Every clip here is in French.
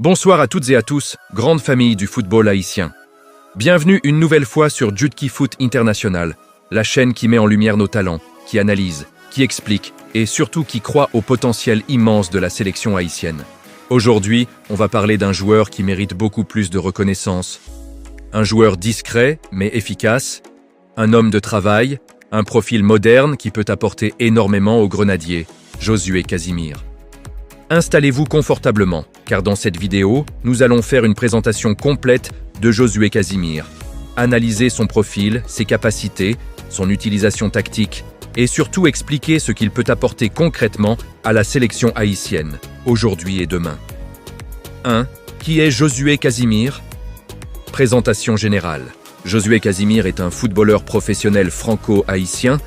Bonsoir à toutes et à tous, grande famille du football haïtien. Bienvenue une nouvelle fois sur Jutki Foot International, la chaîne qui met en lumière nos talents, qui analyse, qui explique et surtout qui croit au potentiel immense de la sélection haïtienne. Aujourd'hui, on va parler d'un joueur qui mérite beaucoup plus de reconnaissance. Un joueur discret mais efficace, un homme de travail, un profil moderne qui peut apporter énormément aux Grenadiers, Josué Casimir. Installez-vous confortablement, car dans cette vidéo, nous allons faire une présentation complète de Josué Casimir, analyser son profil, ses capacités, son utilisation tactique, et surtout expliquer ce qu'il peut apporter concrètement à la sélection haïtienne, aujourd'hui et demain. 1. Qui est Josué Casimir? Présentation générale. Josué Casimir est un footballeur professionnel franco-haïtien,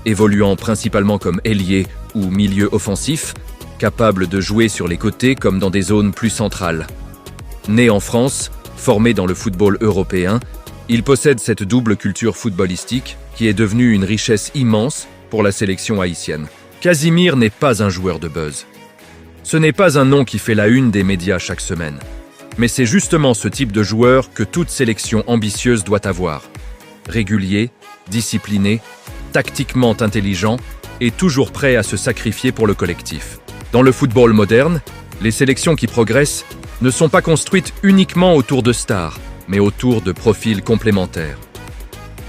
évoluant principalement comme ailier ou milieu offensif, capable de jouer sur les côtés comme dans des zones plus centrales. Né en France, formé dans le football européen, il possède cette double culture footballistique qui est devenue une richesse immense pour la sélection haïtienne. Casimir n'est pas un joueur de buzz. Ce n'est pas un nom qui fait la une des médias chaque semaine. Mais c'est justement ce type de joueur que toute sélection ambitieuse doit avoir. Régulier, discipliné, tactiquement intelligent et toujours prêt à se sacrifier pour le collectif. Dans le football moderne, les sélections qui progressent ne sont pas construites uniquement autour de stars, mais autour de profils complémentaires.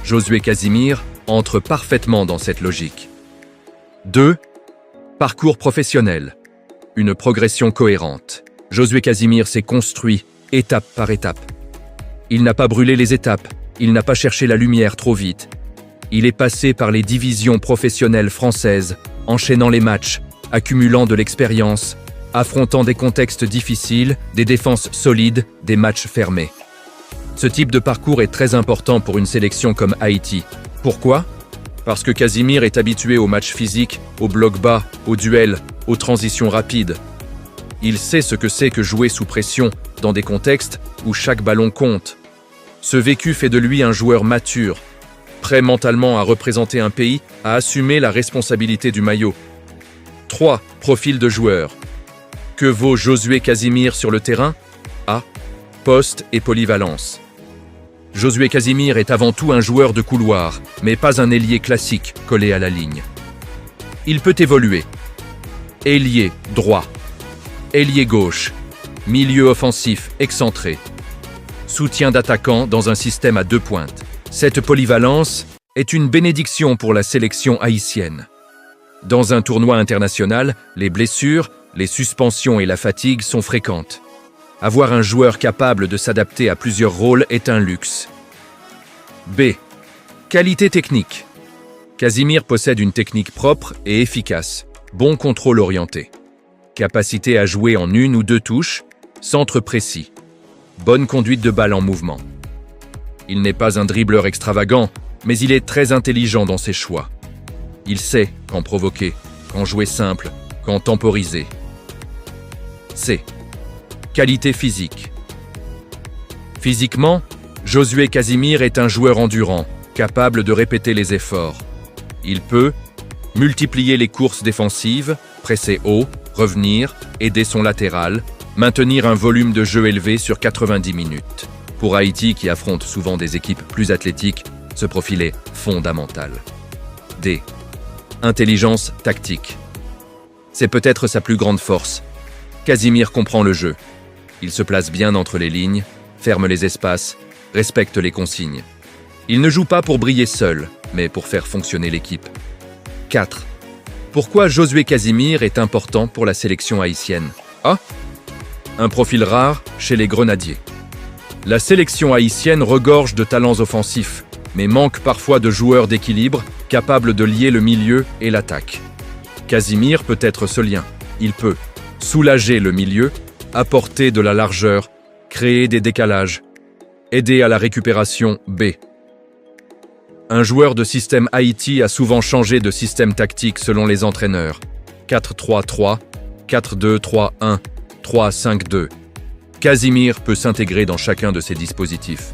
Josué Casimir entre parfaitement dans cette logique. 2. Parcours professionnel. Une progression cohérente. Josué Casimir s'est construit étape par étape. Il n'a pas brûlé les étapes, il n'a pas cherché la lumière trop vite. Il est passé par les divisions professionnelles françaises, enchaînant les matchs, accumulant de l'expérience, affrontant des contextes difficiles, des défenses solides, des matchs fermés. Ce type de parcours est très important pour une sélection comme Haïti. Pourquoi? Parce que Casimir est habitué aux matchs physiques, aux blocs bas, aux duels, aux transitions rapides. Il sait ce que c'est que jouer sous pression, dans des contextes où chaque ballon compte. Ce vécu fait de lui un joueur mature, prêt mentalement à représenter un pays, à assumer la responsabilité du maillot. 3. Profil de joueur. Que vaut Josué Casimir sur le terrain? A. Poste et polyvalence. Josué Casimir est avant tout un joueur de couloir, mais pas un ailier classique collé à la ligne. Il peut évoluer. Ailier droit, ailier gauche, milieu offensif excentré, soutien d'attaquant dans un système à 2 pointes. Cette polyvalence est une bénédiction pour la sélection haïtienne. Dans un tournoi international, les blessures, les suspensions et la fatigue sont fréquentes. Avoir un joueur capable de s'adapter à plusieurs rôles est un luxe. B. Qualité technique. Casimir possède une technique propre et efficace, bon contrôle orienté. Capacité à jouer en 1 ou 2 touches, centre précis. Bonne conduite de balle en mouvement. Il n'est pas un dribbleur extravagant, mais il est très intelligent dans ses choix. Il sait quand provoquer, quand jouer simple, quand temporiser. C. Qualité physique. Physiquement, Josué Casimir est un joueur endurant, capable de répéter les efforts. Il peut multiplier les courses défensives, presser haut, revenir, aider son latéral, maintenir un volume de jeu élevé sur 90 minutes. Pour Haïti, qui affronte souvent des équipes plus athlétiques, ce profil est fondamental. D. Intelligence tactique. C'est peut-être sa plus grande force. Casimir comprend le jeu. Il se place bien entre les lignes, ferme les espaces, respecte les consignes. Il ne joue pas pour briller seul, mais pour faire fonctionner l'équipe. 4. Pourquoi Josué Casimir est important pour la sélection haïtienne? A. Un profil rare chez les Grenadiers. La sélection haïtienne regorge de talents offensifs, mais manque parfois de joueurs d'équilibre capables de lier le milieu et l'attaque. Casimir peut être ce lien. Il peut soulager le milieu, apporter de la largeur, créer des décalages, aider à la récupération. B. Un joueur de système Haïti a souvent changé de système tactique selon les entraîneurs. 4-3-3, 4-2-3-1, 3-5-2. Casimir peut s'intégrer dans chacun de ces dispositifs.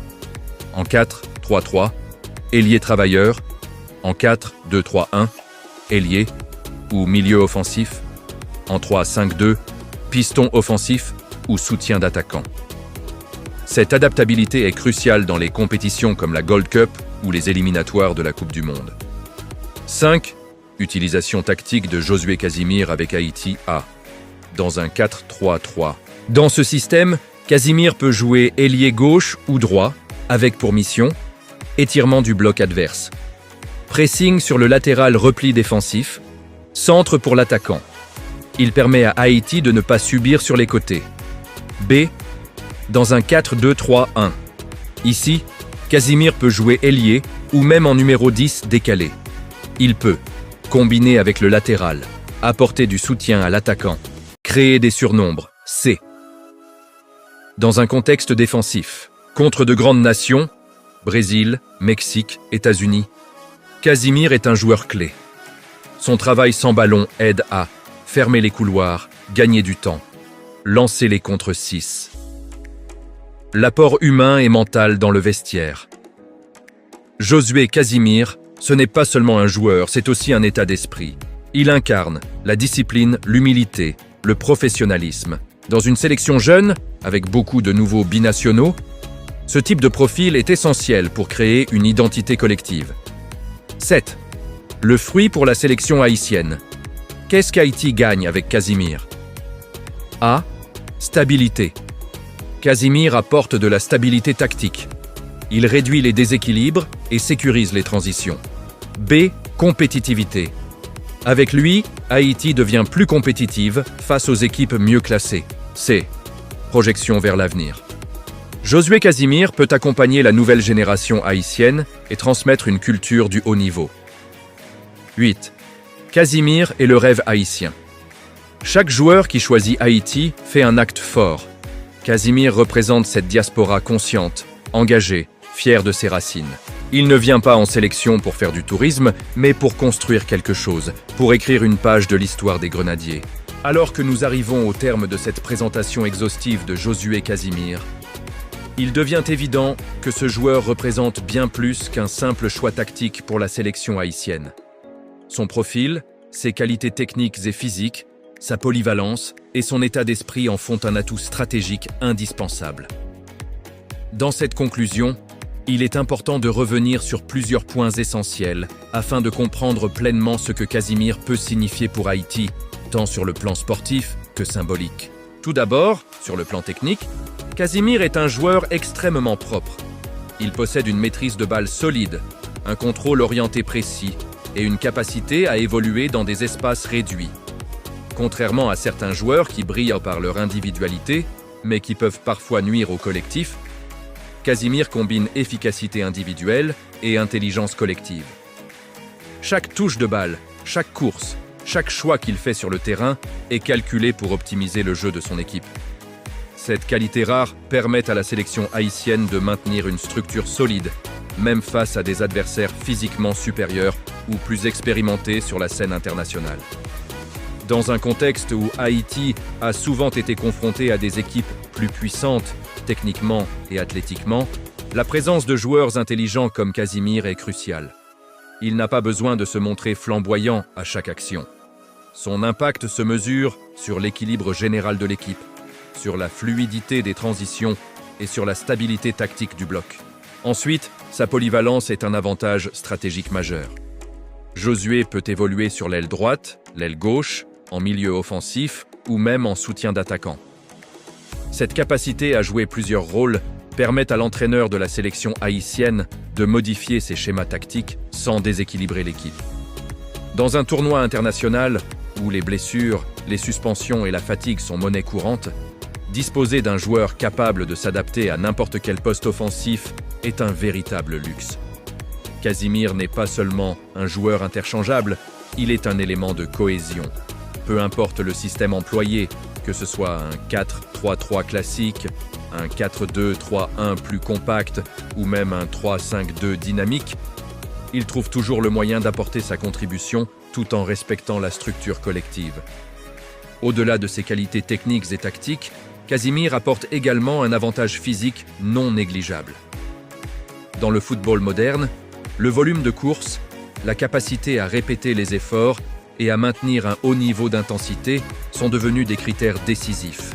En 4-3-3, ailier travailleur. En 4-2-3-1, ailier ou milieu offensif. En 3-5-2, piston offensif ou soutien d'attaquant. Cette adaptabilité est cruciale dans les compétitions comme la Gold Cup ou les éliminatoires de la Coupe du Monde. 5. Utilisation tactique de Josué Casimir avec Haïti A. Dans un 4-3-3. Dans ce système, Casimir peut jouer ailier gauche ou droit, avec pour mission étirement du bloc adverse, pressing sur le latéral repli défensif, centre pour l'attaquant. Il permet à Haïti de ne pas subir sur les côtés. B. Dans un 4-2-3-1. Ici, Casimir peut jouer ailier ou même en numéro 10 décalé. Il peut combiner avec le latéral, apporter du soutien à l'attaquant, créer des surnombres. C. Dans un contexte défensif, contre de grandes nations, Brésil, Mexique, États-Unis, Casimir est un joueur clé. Son travail sans ballon aide à fermer les couloirs, gagner du temps, lancer les contre 6. L'apport humain et mental dans le vestiaire. Josué Casimir, ce n'est pas seulement un joueur, c'est aussi un état d'esprit. Il incarne la discipline, l'humilité, le professionnalisme. Dans une sélection jeune, avec beaucoup de nouveaux binationaux, ce type de profil est essentiel pour créer une identité collective. 7. Le fruit pour la sélection haïtienne. Qu'est-ce qu'Haïti gagne avec Casimir? A. Stabilité. Casimir apporte de la stabilité tactique. Il réduit les déséquilibres et sécurise les transitions. B. Compétitivité. Avec lui, Haïti devient plus compétitive face aux équipes mieux classées. C. Projection vers l'avenir. Josué Casimir peut accompagner la nouvelle génération haïtienne et transmettre une culture du haut niveau. 8. Casimir est le rêve haïtien. Chaque joueur qui choisit Haïti fait un acte fort. Casimir représente cette diaspora consciente, engagée, fière de ses racines. Il ne vient pas en sélection pour faire du tourisme, mais pour construire quelque chose, pour écrire une page de l'histoire des Grenadiers. Alors que nous arrivons au terme de cette présentation exhaustive de Josué Casimir, il devient évident que ce joueur représente bien plus qu'un simple choix tactique pour la sélection haïtienne. Son profil, ses qualités techniques et physiques, sa polyvalence et son état d'esprit en font un atout stratégique indispensable. Dans cette conclusion, il est important de revenir sur plusieurs points essentiels afin de comprendre pleinement ce que Casimir peut signifier pour Haïti, tant sur le plan sportif que symbolique. Tout d'abord, sur le plan technique, Casimir est un joueur extrêmement propre. Il possède une maîtrise de balle solide, un contrôle orienté précis et une capacité à évoluer dans des espaces réduits. Contrairement à certains joueurs qui brillent par leur individualité, mais qui peuvent parfois nuire au collectif, Casimir combine efficacité individuelle et intelligence collective. Chaque touche de balle, chaque course, chaque choix qu'il fait sur le terrain est calculé pour optimiser le jeu de son équipe. Cette qualité rare permet à la sélection haïtienne de maintenir une structure solide, même face à des adversaires physiquement supérieurs ou plus expérimentés sur la scène internationale. Dans un contexte où Haïti a souvent été confronté à des équipes plus puissantes, techniquement et athlétiquement, la présence de joueurs intelligents comme Casimir est cruciale. Il n'a pas besoin de se montrer flamboyant à chaque action. Son impact se mesure sur l'équilibre général de l'équipe, sur la fluidité des transitions et sur la stabilité tactique du bloc. Ensuite, sa polyvalence est un avantage stratégique majeur. Josué peut évoluer sur l'aile droite, l'aile gauche, en milieu offensif ou même en soutien d'attaquant. Cette capacité à jouer plusieurs rôles permet à l'entraîneur de la sélection haïtienne de modifier ses schémas tactiques sans déséquilibrer l'équipe. Dans un tournoi international où les blessures, les suspensions et la fatigue sont monnaie courante, disposer d'un joueur capable de s'adapter à n'importe quel poste offensif est un véritable luxe. Casimir n'est pas seulement un joueur interchangeable, il est un élément de cohésion. Peu importe le système employé, que ce soit un 4-3-3 classique, un 4-2-3-1 plus compact ou même un 3-5-2 dynamique, il trouve toujours le moyen d'apporter sa contribution tout en respectant la structure collective. Au-delà de ses qualités techniques et tactiques, Casimir apporte également un avantage physique non négligeable. Dans le football moderne, le volume de course, la capacité à répéter les efforts et à maintenir un haut niveau d'intensité sont devenus des critères décisifs.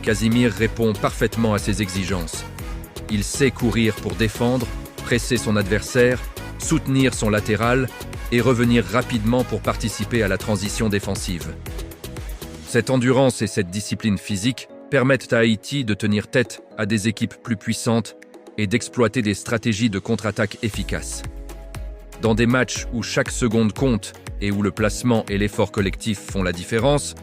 Casimir répond parfaitement à ces exigences. Il sait courir pour défendre, presser son adversaire, soutenir son latéral et revenir rapidement pour participer à la transition défensive. Cette endurance et cette discipline physique permettent à Haïti de tenir tête à des équipes plus puissantes et d'exploiter des stratégies de contre-attaque efficaces. Dans des matchs où chaque seconde compte et où le placement et l'effort collectif font la différence,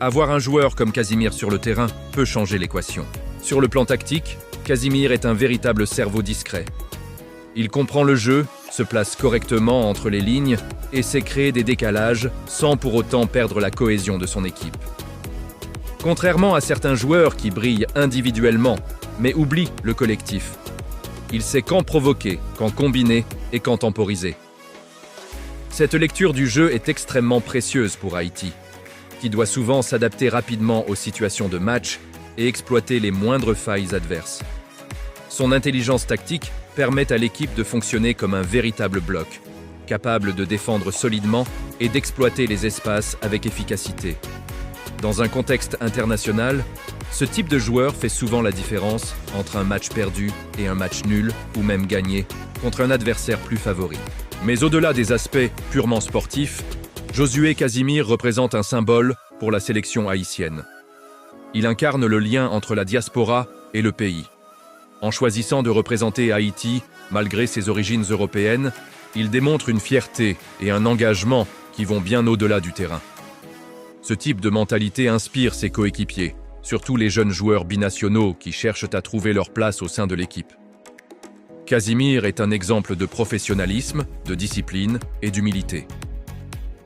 avoir un joueur comme Casimir sur le terrain peut changer l'équation. Sur le plan tactique, Casimir est un véritable cerveau discret. Il comprend le jeu, se place correctement entre les lignes et sait créer des décalages sans pour autant perdre la cohésion de son équipe. Contrairement à certains joueurs qui brillent individuellement, mais oublient le collectif, il sait quand provoquer, quand combiner et quand temporiser. Cette lecture du jeu est extrêmement précieuse pour Haïti, qui doit souvent s'adapter rapidement aux situations de match et exploiter les moindres failles adverses. Son intelligence tactique permet à l'équipe de fonctionner comme un véritable bloc, capable de défendre solidement et d'exploiter les espaces avec efficacité. Dans un contexte international, ce type de joueur fait souvent la différence entre un match perdu et un match nul ou même gagné contre un adversaire plus favori. Mais au-delà des aspects purement sportifs, Josué Casimir représente un symbole pour la sélection haïtienne. Il incarne le lien entre la diaspora et le pays. En choisissant de représenter Haïti, malgré ses origines européennes, il démontre une fierté et un engagement qui vont bien au-delà du terrain. Ce type de mentalité inspire ses coéquipiers, surtout les jeunes joueurs binationaux qui cherchent à trouver leur place au sein de l'équipe. Casimir est un exemple de professionnalisme, de discipline et d'humilité.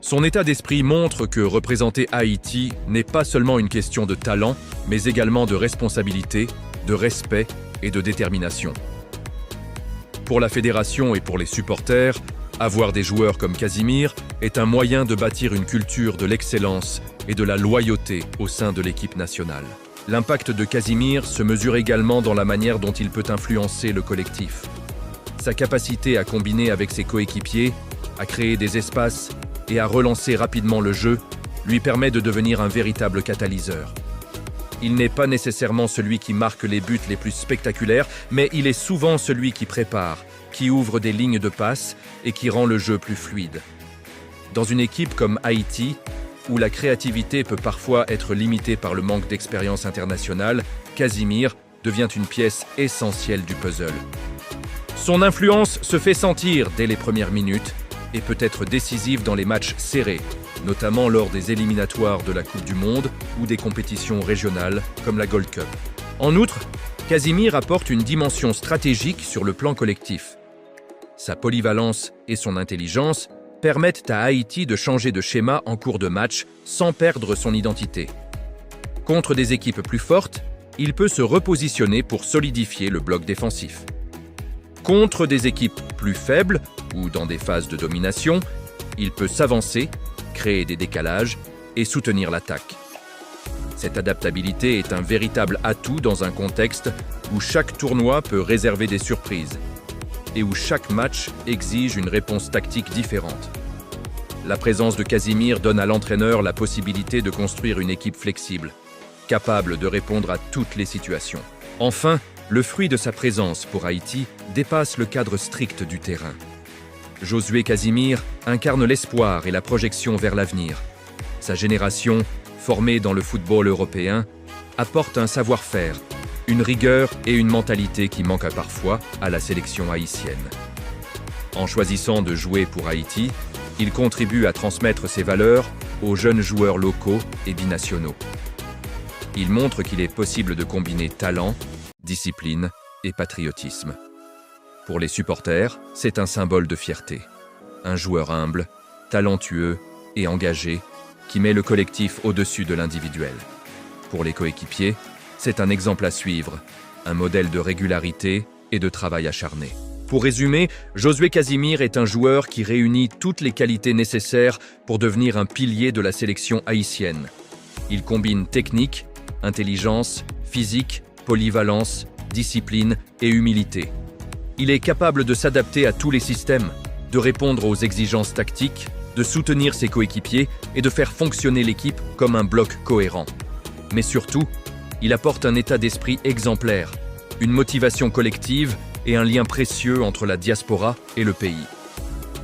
Son état d'esprit montre que représenter Haïti n'est pas seulement une question de talent, mais également de responsabilité, de respect et de détermination. Pour la fédération et pour les supporters, avoir des joueurs comme Casimir est un moyen de bâtir une culture de l'excellence et de la loyauté au sein de l'équipe nationale. L'impact de Casimir se mesure également dans la manière dont il peut influencer le collectif. Sa capacité à combiner avec ses coéquipiers, à créer des espaces et à relancer rapidement le jeu lui permet de devenir un véritable catalyseur. Il n'est pas nécessairement celui qui marque les buts les plus spectaculaires, mais il est souvent celui qui prépare, qui ouvre des lignes de passe et qui rend le jeu plus fluide. Dans une équipe comme Haïti, où la créativité peut parfois être limitée par le manque d'expérience internationale, Casimir devient une pièce essentielle du puzzle. Son influence se fait sentir dès les premières minutes et peut être décisive dans les matchs serrés, notamment lors des éliminatoires de la Coupe du Monde ou des compétitions régionales comme la Gold Cup. En outre, Casimir apporte une dimension stratégique sur le plan collectif. Sa polyvalence et son intelligence permettent à Haïti de changer de schéma en cours de match sans perdre son identité. Contre des équipes plus fortes, il peut se repositionner pour solidifier le bloc défensif. Contre des équipes plus faibles ou dans des phases de domination, il peut s'avancer, créer des décalages et soutenir l'attaque. Cette adaptabilité est un véritable atout dans un contexte où chaque tournoi peut réserver des surprises et où chaque match exige une réponse tactique différente. La présence de Casimir donne à l'entraîneur la possibilité de construire une équipe flexible, capable de répondre à toutes les situations. Enfin, le fruit de sa présence pour Haïti dépasse le cadre strict du terrain. Josué Casimir incarne l'espoir et la projection vers l'avenir. Sa génération, formée dans le football européen, apporte un savoir-faire, une rigueur et une mentalité qui manquent parfois à la sélection haïtienne. En choisissant de jouer pour Haïti, il contribue à transmettre ses valeurs aux jeunes joueurs locaux et binationaux. Il montre qu'il est possible de combiner talent, discipline et patriotisme. Pour les supporters, c'est un symbole de fierté. Un joueur humble, talentueux et engagé qui met le collectif au-dessus de l'individuel. Pour les coéquipiers, c'est un exemple à suivre, un modèle de régularité et de travail acharné. Pour résumer, Josué Casimir est un joueur qui réunit toutes les qualités nécessaires pour devenir un pilier de la sélection haïtienne. Il combine technique, intelligence, physique, polyvalence, discipline et humilité. Il est capable de s'adapter à tous les systèmes, de répondre aux exigences tactiques, de soutenir ses coéquipiers et de faire fonctionner l'équipe comme un bloc cohérent. Mais surtout, il apporte un état d'esprit exemplaire, une motivation collective et un lien précieux entre la diaspora et le pays.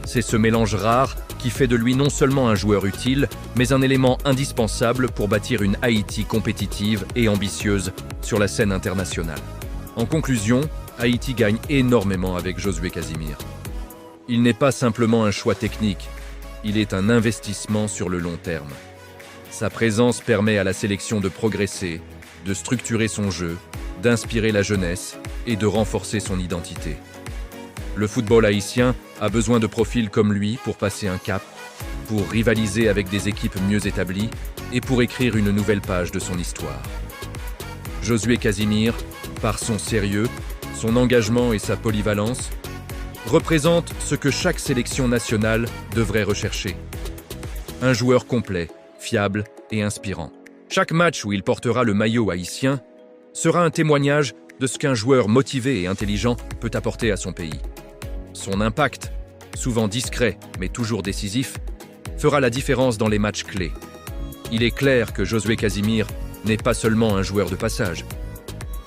C'est ce mélange rare qui fait de lui non seulement un joueur utile, mais un élément indispensable pour bâtir une Haïti compétitive et ambitieuse sur la scène internationale. En conclusion, Haïti gagne énormément avec Josué Casimir. Il n'est pas simplement un choix technique, il est un investissement sur le long terme. Sa présence permet à la sélection de progresser, de structurer son jeu, d'inspirer la jeunesse et de renforcer son identité. Le football haïtien a besoin de profils comme lui pour passer un cap, pour rivaliser avec des équipes mieux établies et pour écrire une nouvelle page de son histoire. Josué Casimir, par son sérieux, son engagement et sa polyvalence, représente ce que chaque sélection nationale devrait rechercher. Un joueur complet, fiable et inspirant. Chaque match où il portera le maillot haïtien sera un témoignage de ce qu'un joueur motivé et intelligent peut apporter à son pays. Son impact, souvent discret mais toujours décisif, fera la différence dans les matchs clés. Il est clair que Josué Casimir n'est pas seulement un joueur de passage.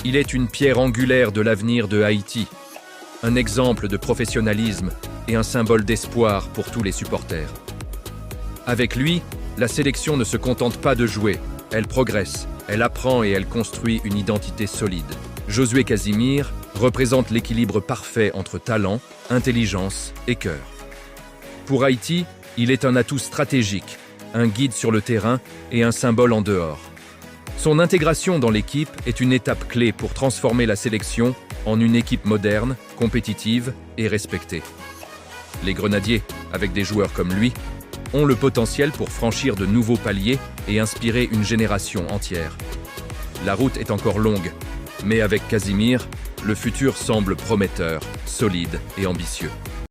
Il est une pierre angulaire de l'avenir de Haïti, un exemple de professionnalisme et un symbole d'espoir pour tous les supporters. Avec lui, la sélection ne se contente pas de jouer, elle progresse, elle apprend et elle construit une identité solide. Josué Casimir représente l'équilibre parfait entre talent, intelligence et cœur. Pour Haïti, il est un atout stratégique, un guide sur le terrain et un symbole en dehors. Son intégration dans l'équipe est une étape clé pour transformer la sélection en une équipe moderne, compétitive et respectée. Les Grenadiers, avec des joueurs comme lui, ont le potentiel pour franchir de nouveaux paliers et inspirer une génération entière. La route est encore longue, mais avec Casimir, le futur semble prometteur, solide et ambitieux.